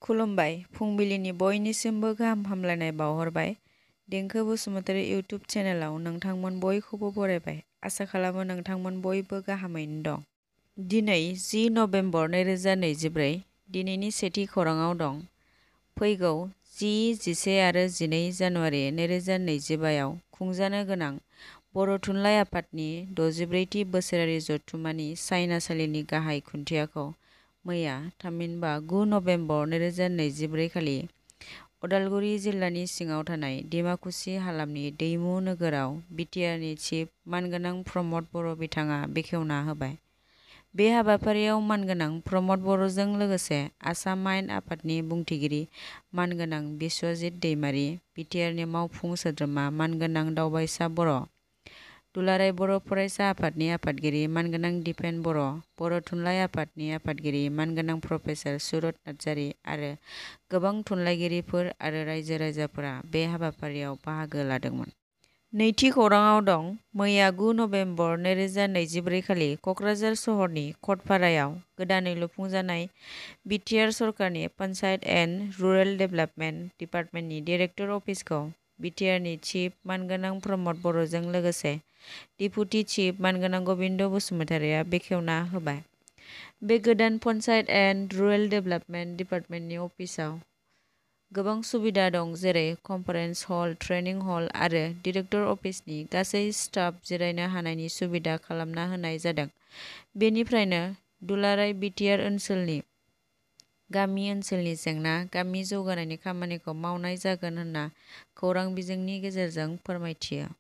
खुलुमबाय फुंबिलिनि बयनिसिमबो गाहाम हामलायनाय बावहरबाय। देंखो बसुमतारी इउटुब चेनेलाव नोंथांमोन बयखौबो बरायबाय। आसा खालामो नोंथांमोन बयबो गाहामैनो दं। दिनै 10 नभेम्बर 2024 दिनैनि सेथि खौराङाव दं। फैगौ 10, 11 आरो 12 जानुवारि 2025 आव खुंजानो गोनां बर' थुनलाइ आफादनि 64थि बोसोरारि जथुम्मानि सायनासालिनि गाहाय खुन्थियाखौ मैया थामहिनबा 9 नभेम्बर 2024 खालि उदालगुरि जिल्लानि सिङाव थानाय डिमाकुसि हालामनि दैमु नोगोराव बिटिआरनि चिफ मानगोनां प्रमद बर' बिथाङा बेखेवना होबाय। बे हाबाफारियाव मानगोनां प्रमद बर'जों लोगोसे आसाम आयेन आफादनि बुंथिगिरि मानगोनां बिस्वजित दैमारि, बिटिआरनि मावफुं सोद्रोमा मानगोनां दावबायसा बर', दुलाराय बर' फरायसा आफादनि आफादगिरि मानगोनां दिपेन बर', बर' थुनलाइ आफादनि आफादगिरि मानगोनां प्रफेसार सुरत नार्जारि आरो गोबां थुनलाइगिरिफोर आरो रायजो राजाफोरा बे हाबाफारियाव बाहागो लादोंमोन। नैथि खौराङाव दं। मैया 9 नभेम्बर 2024 खालि क'क्राझार सहरनि कटपारायाव गोदानै लुफुंजानाय बिटिआर सरकारनि पन्चायत एन्ड रुरेल डेभेलपमेन्ट डिपार्टमेन्टनि डिरेक्टर अफिसखौ बिटिआरनि चिफ मानगोनां प्रमद बर'जों लोगोसे डिपुटि चिफ मानगोनां गबिन्द बसुमतारिया बेखेवना होबाय। बे गोदान पन्चायत एन्ड रुरेल डेभेलपमेन्ट डिपार्टमेन्टनि अफिसाव गोबां सुबिदा दं, जेरै कनफारेन्स हल, ट्रेनिं हल आरो डिरेक्टर अफिसनि गासै स्टाफ जिरायनो हानायनि सुबिदा खालामना होनाय जादों। बेनिफ्रायनो दुलाराय बिटिआर ओनसोलनि गामि ओनसोलनि जेंना, गामि जौगानायनि खामानिखौ मावनाय जागोन होनना खौरां बिजोंनि गेजेरजों फोरमायथियो।